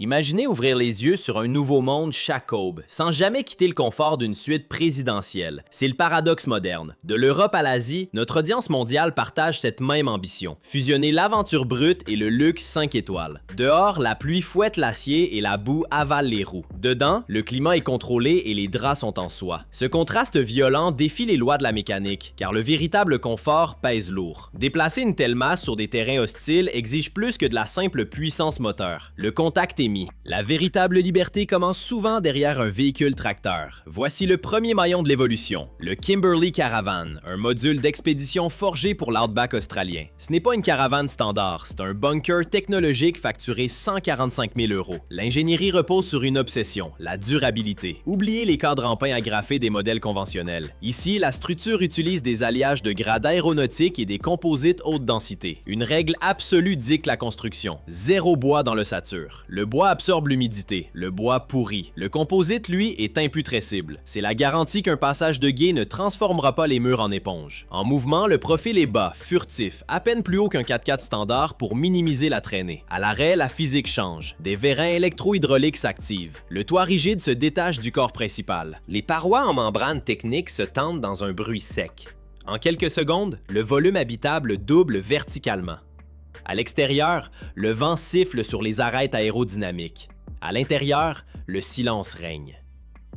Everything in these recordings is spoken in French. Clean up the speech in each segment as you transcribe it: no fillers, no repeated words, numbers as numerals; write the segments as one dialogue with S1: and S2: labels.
S1: Imaginez ouvrir les yeux sur un nouveau monde chaque aube, sans jamais quitter le confort d'une suite présidentielle. C'est le paradoxe moderne. De l'Europe à l'Asie, notre audience mondiale partage cette même ambition. Fusionner l'aventure brute et le luxe 5 étoiles. Dehors, la pluie fouette l'acier et la boue avale les roues. Dedans, le climat est contrôlé et les draps sont en soie. Ce contraste violent défie les lois de la mécanique, car le véritable confort pèse lourd. Déplacer une telle masse sur des terrains hostiles exige plus que de la simple puissance moteur. Le contact est mis. La véritable liberté commence souvent derrière un véhicule tracteur. Voici le premier maillon de l'évolution, le Kimberley Caravan, un module d'expédition forgé pour l'outback australien. Ce n'est pas une caravane standard, c'est un bunker technologique facturé 145 000 €. L'ingénierie repose sur une obsession, la durabilité. Oubliez les cadres en pin agrafés des modèles conventionnels. Ici, la structure utilise des alliages de grades aéronautiques et des composites haute densité. Une règle absolue dicte la construction. Zéro bois dans l'ossature. Le bois absorbe l'humidité, le bois pourrit. Le composite, lui, est imputrescible. C'est la garantie qu'un passage de gué ne transformera pas les murs en éponge. En mouvement, le profil est bas, furtif, à peine plus haut qu'un 4x4 standard pour minimiser la traînée. À l'arrêt, la physique change. Des vérins électro-hydrauliques s'activent. Le toit rigide se détache du corps principal. Les parois en membrane technique se tendent dans un bruit sec. En quelques secondes, le volume habitable double verticalement. À l'extérieur, le vent siffle sur les arêtes aérodynamiques. À l'intérieur, le silence règne.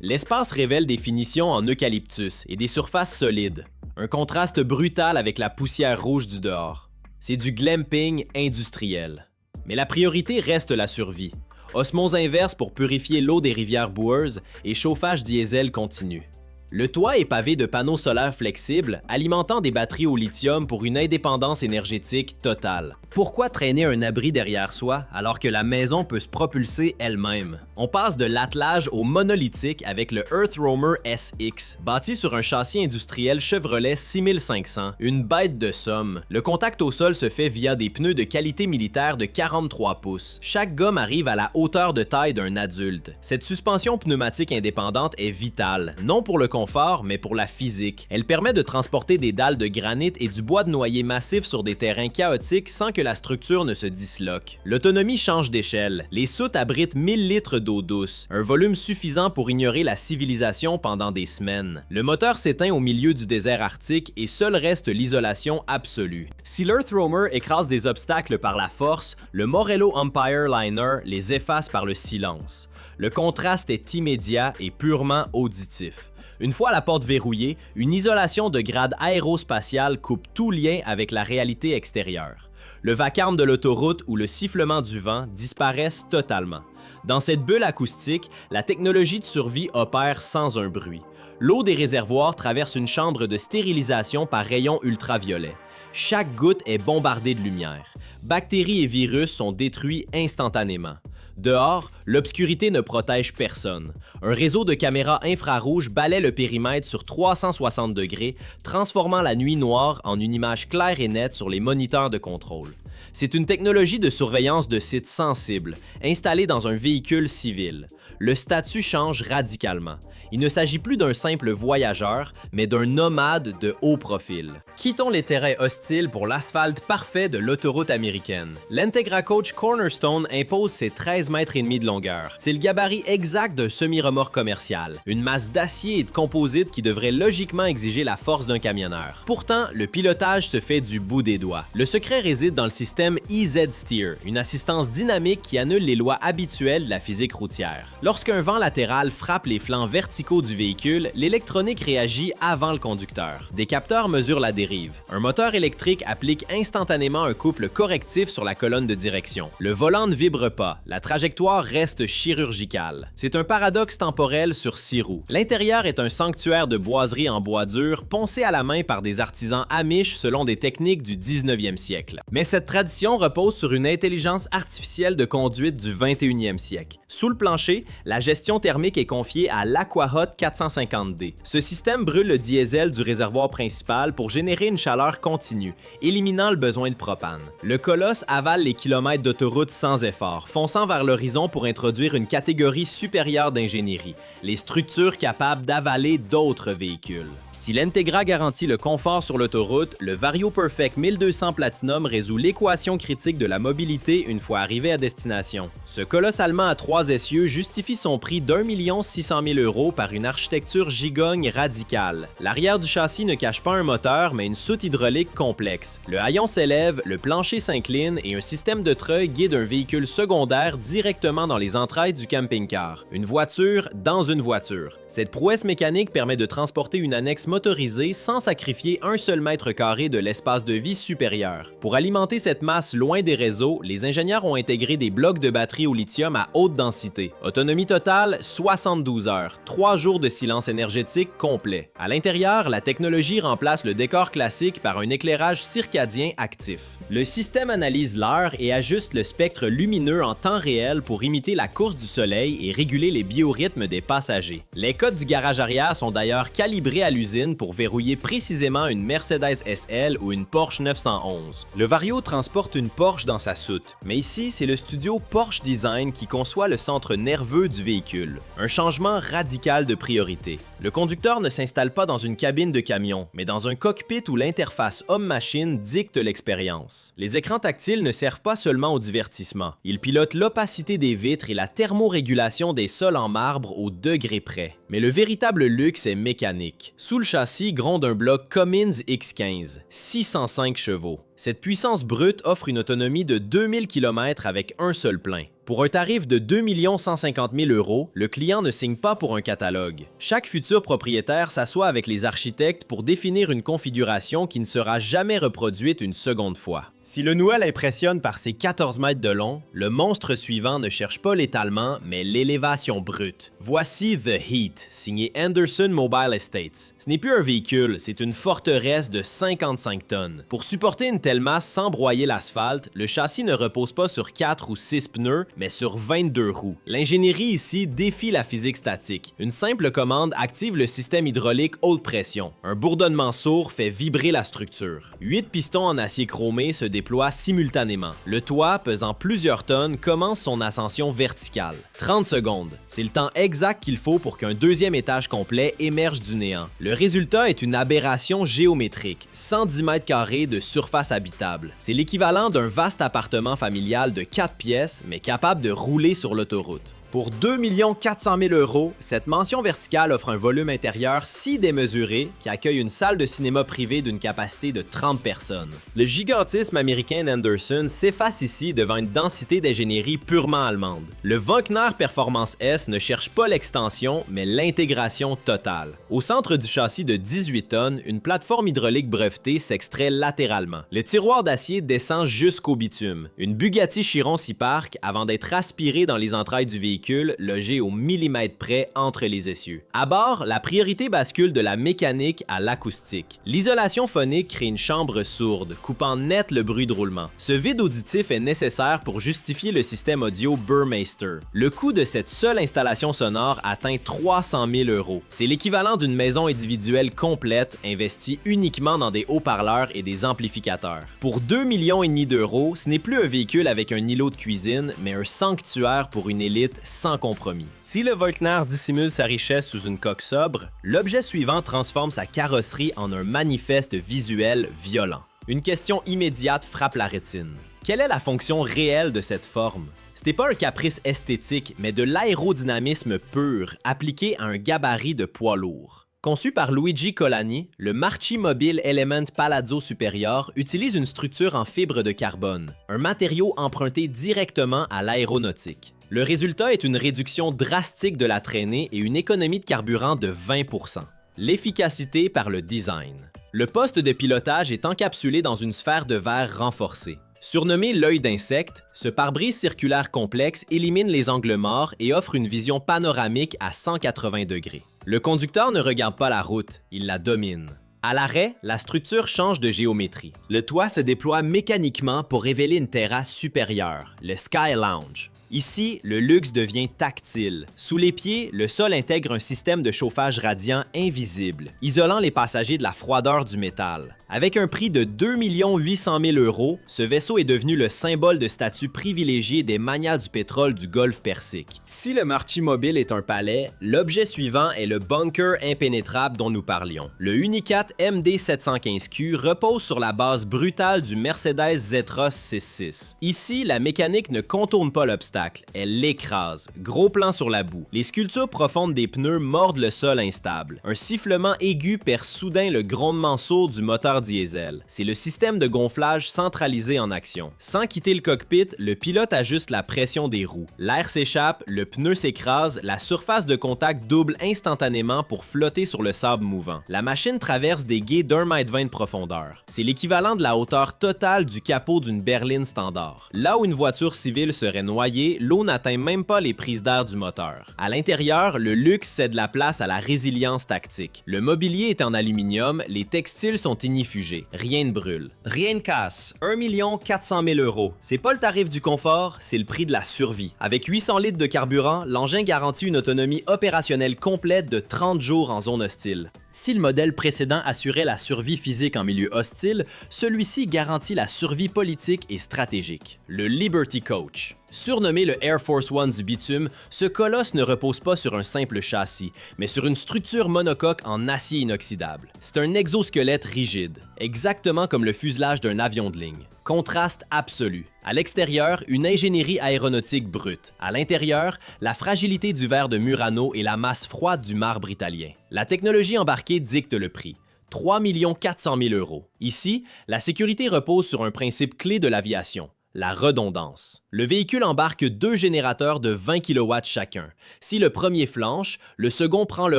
S1: L'espace révèle des finitions en eucalyptus et des surfaces solides, un contraste brutal avec la poussière rouge du dehors. C'est du glamping industriel. Mais la priorité reste la survie. Osmose inverse pour purifier l'eau des rivières boueuses et chauffage diesel continu. Le toit est pavé de panneaux solaires flexibles alimentant des batteries au lithium pour une indépendance énergétique totale. Pourquoi traîner un abri derrière soi alors que la maison peut se propulser elle-même? On passe de l'attelage au monolithique avec le Earth Roamer SX. Bâti sur un châssis industriel Chevrolet 6500, une bête de somme. Le contact au sol se fait via des pneus de qualité militaire de 43 pouces. Chaque gomme arrive à la hauteur de taille d'un adulte. Cette suspension pneumatique indépendante est vitale, non pour le confort, mais pour la physique. Elle permet de transporter des dalles de granit et du bois de noyer massif sur des terrains chaotiques sans que la structure ne se disloque. L'autonomie change d'échelle. Les soutes abritent 1000 litres d'eau douce, un volume suffisant pour ignorer la civilisation pendant des semaines. Le moteur s'éteint au milieu du désert arctique et seul reste l'isolation absolue. Si l'Earth Roamer écrase des obstacles par la force, le Morello Empire Liner les efface par le silence. Le contraste est immédiat et purement auditif. Une fois la porte verrouillée, une isolation de grade aérospatial coupe tout lien avec la réalité extérieure. Le vacarme de l'autoroute ou le sifflement du vent disparaissent totalement. Dans cette bulle acoustique, la technologie de survie opère sans un bruit. L'eau des réservoirs traverse une chambre de stérilisation par rayons ultraviolets. Chaque goutte est bombardée de lumière. Bactéries et virus sont détruits instantanément. Dehors, l'obscurité ne protège personne. Un réseau de caméras infrarouges balaie le périmètre sur 360 degrés, transformant la nuit noire en une image claire et nette sur les moniteurs de contrôle. C'est une technologie de surveillance de sites sensibles, installée dans un véhicule civil. Le statut change radicalement. Il ne s'agit plus d'un simple voyageur, mais d'un nomade de haut profil. Quittons les terrains hostiles pour l'asphalte parfait de l'autoroute américaine. L'Integra Coach Cornerstone impose ses 13 mètres et demi de longueur. C'est le gabarit exact d'un semi-remorque commercial, une masse d'acier et de composite qui devrait logiquement exiger la force d'un camionneur. Pourtant, le pilotage se fait du bout des doigts. Le secret réside dans le système EZ Steer, une assistance dynamique qui annule les lois habituelles de la physique routière. Lorsqu'un vent latéral frappe les flancs verticaux du véhicule, l'électronique réagit avant le conducteur. Des capteurs mesurent la dérive. Un moteur électrique applique instantanément un couple correctif sur la colonne de direction. Le volant ne vibre pas, la trajectoire reste chirurgicale. C'est un paradoxe temporel sur 6 roues. L'intérieur est un sanctuaire de boiserie en bois dur, poncé à la main par des artisans amish selon des techniques du 19e siècle. Mais cette tradition repose sur une intelligence artificielle de conduite du 21e siècle. Sous le plancher, la gestion thermique est confiée à l'Aquahot 450D. Ce système brûle le diesel du réservoir principal pour générer une chaleur continue, éliminant le besoin de propane. Le colosse avale les kilomètres d'autoroute sans effort, fonçant vers l'horizon pour introduire une catégorie supérieure d'ingénierie, les structures capables d'avaler d'autres véhicules. Si l'Integra garantit le confort sur l'autoroute, le Vario Perfect 1200 Platinum résout l'équation critique de la mobilité une fois arrivé à destination. Ce colosse allemand à 3 essieux justifie son prix d'1 600 000 € par une architecture gigogne radicale. L'arrière du châssis ne cache pas un moteur, mais une soute hydraulique complexe. Le haillon s'élève, le plancher s'incline et un système de treuil guide un véhicule secondaire directement dans les entrailles du camping-car. Une voiture dans une voiture. Cette prouesse mécanique permet de transporter une annexe motorisée sans sacrifier un seul mètre carré de l'espace de vie supérieur. Pour alimenter cette masse loin des réseaux, les ingénieurs ont intégré des blocs de batterie au lithium à haute densité. Autonomie totale, 72 heures, 3 jours de silence énergétique complet. À l'intérieur, la technologie remplace le décor classique par un éclairage circadien actif. Le système analyse l'heure et ajuste le spectre lumineux en temps réel pour imiter la course du soleil et réguler les biorhythmes des passagers. Les codes du garage arrière sont d'ailleurs calibrés à l'usine pour verrouiller précisément une Mercedes SL ou une Porsche 911. Le Vario transporte une Porsche dans sa soute, mais ici, c'est le studio Porsche Design qui conçoit le centre nerveux du véhicule. Un changement radical de priorité. Le conducteur ne s'installe pas dans une cabine de camion, mais dans un cockpit où l'interface homme-machine dicte l'expérience. Les écrans tactiles ne servent pas seulement au divertissement. Ils pilotent l'opacité des vitres et la thermorégulation des sols en marbre au degré près. Mais le véritable luxe est mécanique. Sous le châssis gronde un bloc Cummins X15, 605 chevaux. Cette puissance brute offre une autonomie de 2000 km avec un seul plein. Pour un tarif de 2 150 000 €, le client ne signe pas pour un catalogue. Chaque futur propriétaire s'assoit avec les architectes pour définir une configuration qui ne sera jamais reproduite une seconde fois. Si le Nouvel impressionne par ses 14 mètres de long, le monstre suivant ne cherche pas l'étalement, mais l'élévation brute. Voici The Heat, signé Anderson Mobile Estates. Ce n'est plus un véhicule, c'est une forteresse de 55 tonnes. Pour supporter une telle masse sans broyer l'asphalte, le châssis ne repose pas sur 4 ou 6 pneus, mais sur 22 roues. L'ingénierie ici défie la physique statique. Une simple commande active le système hydraulique haute pression. Un bourdonnement sourd fait vibrer la structure. 8 pistons en acier chromé se déploient simultanément. Le toit, pesant plusieurs tonnes, commence son ascension verticale. 30 secondes. C'est le temps exact qu'il faut pour qu'un deuxième étage complet émerge du néant. Le résultat est une aberration géométrique. 110 mètres carrés de surface habitable. C'est l'équivalent d'un vaste appartement familial de 4 pièces, mais capable de rouler sur l'autoroute. Pour 2 400 000 €, cette mansion verticale offre un volume intérieur si démesuré qui accueille une salle de cinéma privée d'une capacité de 30 personnes. Le gigantisme américain d'Anderson s'efface ici devant une densité d'ingénierie purement allemande. Le Wankner Performance S ne cherche pas l'extension, mais l'intégration totale. Au centre du châssis de 18 tonnes, une plateforme hydraulique brevetée s'extrait latéralement. Le tiroir d'acier descend jusqu'au bitume. Une Bugatti Chiron s'y parque avant d'être aspirée dans les entrailles du véhicule, logé au millimètre près entre les essieux. À bord, la priorité bascule de la mécanique à l'acoustique. L'isolation phonique crée une chambre sourde, coupant net le bruit de roulement. Ce vide auditif est nécessaire pour justifier le système audio Burmeister. Le coût de cette seule installation sonore atteint 300 000 €. C'est l'équivalent d'une maison individuelle complète investie uniquement dans des haut-parleurs et des amplificateurs. Pour 2,5 millions d'euros, ce n'est plus un véhicule avec un îlot de cuisine, mais un sanctuaire pour une élite sans compromis. Si le Wankner dissimule sa richesse sous une coque sobre, l'objet suivant transforme sa carrosserie en un manifeste visuel violent. Une question immédiate frappe la rétine. Quelle est la fonction réelle de cette forme? C'était pas un caprice esthétique, mais de l'aérodynamisme pur, appliqué à un gabarit de poids lourd. Conçu par Luigi Colani, le Marchi Mobile Element Palazzo Superior utilise une structure en fibre de carbone, un matériau emprunté directement à l'aéronautique. Le résultat est une réduction drastique de la traînée et une économie de carburant de 20 %. L'efficacité par le design. Le poste de pilotage est encapsulé dans une sphère de verre renforcée. Surnommé l'œil d'insecte, ce pare-brise circulaire complexe élimine les angles morts et offre une vision panoramique à 180 degrés. Le conducteur ne regarde pas la route, il la domine. À l'arrêt, la structure change de géométrie. Le toit se déploie mécaniquement pour révéler une terrasse supérieure, le Sky Lounge. Ici, le luxe devient tactile. Sous les pieds, le sol intègre un système de chauffage radiant invisible, isolant les passagers de la froideur du métal. Avec un prix de 2 800 000 €, ce vaisseau est devenu le symbole de statut privilégié des magnats du pétrole du Golfe Persique. Si le Marchi-Mobile est un palais, l'objet suivant est le bunker impénétrable dont nous parlions. Le Unicat MD715Q repose sur la base brutale du Mercedes Zetros 66. Ici, la mécanique ne contourne pas l'obstacle, elle l'écrase. Gros plan sur la boue. Les sculptures profondes des pneus mordent le sol instable. Un sifflement aigu perd soudain le grondement sourd du moteur diesel. C'est le système de gonflage centralisé en action. Sans quitter le cockpit, le pilote ajuste la pression des roues. L'air s'échappe, le pneu s'écrase, la surface de contact double instantanément pour flotter sur le sable mouvant. La machine traverse des gués d'1,20 m de profondeur. C'est l'équivalent de la hauteur totale du capot d'une berline standard. Là où une voiture civile serait noyée, l'eau n'atteint même pas les prises d'air du moteur. À l'intérieur, le luxe cède la place à la résilience tactique. Le mobilier est en aluminium, les textiles sont ignifugés. Rien ne brûle. Rien ne casse. 1 400 000 €. C'est pas le tarif du confort, c'est le prix de la survie. Avec 800 litres de carburant, l'engin garantit une autonomie opérationnelle complète de 30 jours en zone hostile. Si le modèle précédent assurait la survie physique en milieu hostile, celui-ci garantit la survie politique et stratégique. Le Liberty Coach. Surnommé le Air Force One du bitume, ce colosse ne repose pas sur un simple châssis, mais sur une structure monocoque en acier inoxydable. C'est un exosquelette rigide, exactement comme le fuselage d'un avion de ligne. Contraste absolu. À l'extérieur, une ingénierie aéronautique brute. À l'intérieur, la fragilité du verre de Murano et la masse froide du marbre italien. La technologie embarquée dicte le prix. 3 400 000 €. Ici, la sécurité repose sur un principe clé de l'aviation. La redondance. Le véhicule embarque 2 générateurs de 20 kW chacun. Si le premier flanche, le second prend le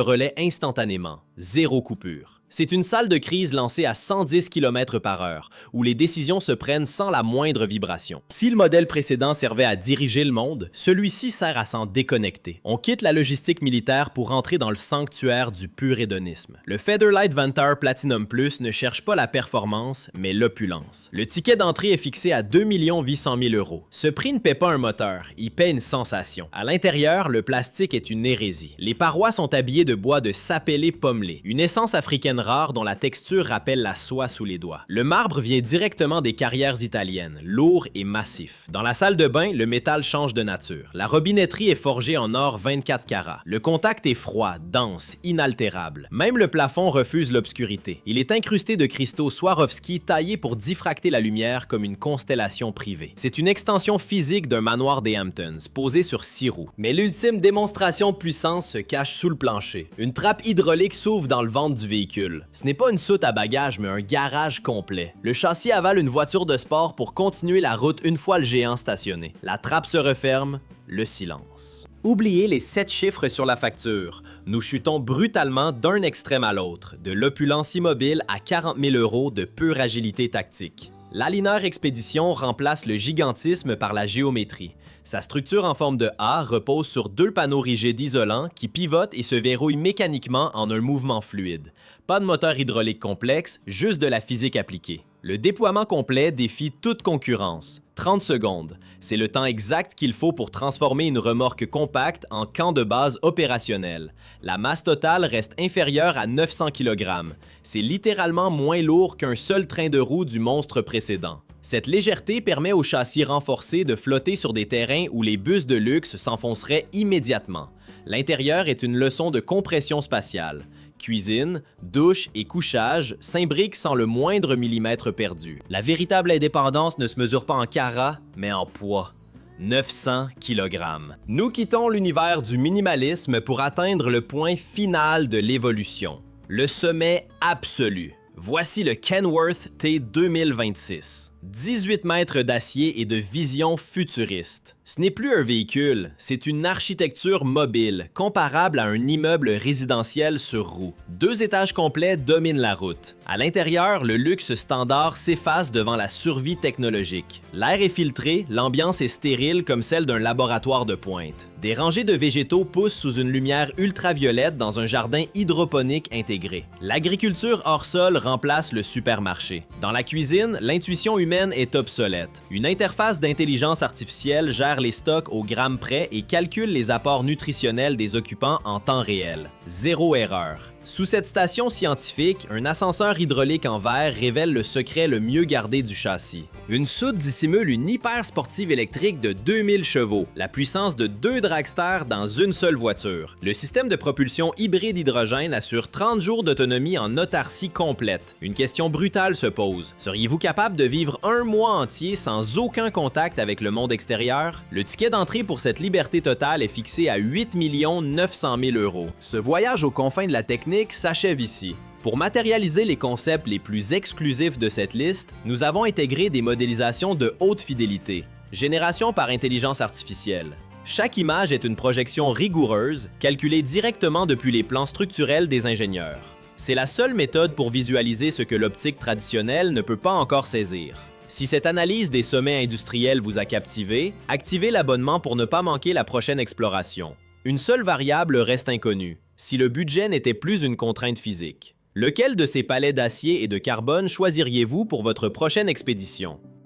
S1: relais instantanément. Zéro coupure. C'est une salle de crise lancée à 110 km/h, où les décisions se prennent sans la moindre vibration. Si le modèle précédent servait à diriger le monde, celui-ci sert à s'en déconnecter. On quitte la logistique militaire pour entrer dans le sanctuaire du pur hédonisme. Le Featherlight Vantar Platinum Plus ne cherche pas la performance, mais l'opulence. Le ticket d'entrée est fixé à 2 800 000 €. Ce prix ne paie pas un moteur, il paie une sensation. À l'intérieur, le plastique est une hérésie. Les parois sont habillées de bois de sapelé pommelé, une essence africaine rare dont la texture rappelle la soie sous les doigts. Le marbre vient directement des carrières italiennes, lourd et massif. Dans la salle de bain, le métal change de nature. La robinetterie est forgée en or 24 carats. Le contact est froid, dense, inaltérable. Même le plafond refuse l'obscurité. Il est incrusté de cristaux Swarovski taillés pour diffracter la lumière comme une constellation privée. C'est une extension physique d'un manoir des Hamptons, posé sur 6 roues. Mais l'ultime démonstration de puissance se cache sous le plancher. Une trappe hydraulique s'ouvre dans le ventre du véhicule. Ce n'est pas une soute à bagages, mais un garage complet. Le châssis avale une voiture de sport pour continuer la route une fois le géant stationné. La trappe se referme, le silence. Oubliez les 7 chiffres sur la facture. Nous chutons brutalement d'un extrême à l'autre, de l'opulence immobile à 40 000 € de pure agilité tactique. L'Aliner Expedition remplace le gigantisme par la géométrie. Sa structure en forme de A repose sur 2 panneaux rigides isolants qui pivotent et se verrouillent mécaniquement en un mouvement fluide. Pas de moteur hydraulique complexe, juste de la physique appliquée. Le déploiement complet défie toute concurrence. 30 secondes, c'est le temps exact qu'il faut pour transformer une remorque compacte en camp de base opérationnel. La masse totale reste inférieure à 900 kg. C'est littéralement moins lourd qu'un seul train de roue du monstre précédent. Cette légèreté permet au châssis renforcé de flotter sur des terrains où les bus de luxe s'enfonceraient immédiatement. L'intérieur est une leçon de compression spatiale. Cuisine, douche et couchage s'imbriquent sans le moindre millimètre perdu. La véritable indépendance ne se mesure pas en carats, mais en poids. 900 kg. Nous quittons l'univers du minimalisme pour atteindre le point final de l'évolution, le sommet absolu. Voici le Kenworth T 2026. 18 mètres d'acier et de vision futuriste. Ce n'est plus un véhicule, c'est une architecture mobile, comparable à un immeuble résidentiel sur roues. 2 étages complets dominent la route. À l'intérieur, le luxe standard s'efface devant la survie technologique. L'air est filtré, l'ambiance est stérile comme celle d'un laboratoire de pointe. Des rangées de végétaux poussent sous une lumière ultraviolette dans un jardin hydroponique intégré. L'agriculture hors sol remplace le supermarché. Dans la cuisine, l'intuition humaine est obsolète. Une interface d'intelligence artificielle gère les stocks au gramme près et calcule les apports nutritionnels des occupants en temps réel. Zéro erreur. Sous cette station scientifique, un ascenseur hydraulique en verre révèle le secret le mieux gardé du châssis. Une soute dissimule une hyper sportive électrique de 2000 chevaux, la puissance de 2 dragsters dans une seule voiture. Le système de propulsion hybride hydrogène assure 30 jours d'autonomie en autarcie complète. Une question brutale se pose. Seriez-vous capable de vivre un mois entier sans aucun contact avec le monde extérieur? Le ticket d'entrée pour cette liberté totale est fixé à 8 900 000 €. Ce voyage aux confins de la technique s'achève ici. Pour matérialiser les concepts les plus exclusifs de cette liste, nous avons intégré des modélisations de haute fidélité. Génération par intelligence artificielle. Chaque image est une projection rigoureuse, calculée directement depuis les plans structurels des ingénieurs. C'est la seule méthode pour visualiser ce que l'optique traditionnelle ne peut pas encore saisir. Si cette analyse des sommets industriels vous a captivé, activez l'abonnement pour ne pas manquer la prochaine exploration. Une seule variable reste inconnue, si le budget n'était plus une contrainte physique. Lequel de ces palais d'acier et de carbone choisiriez-vous pour votre prochaine expédition?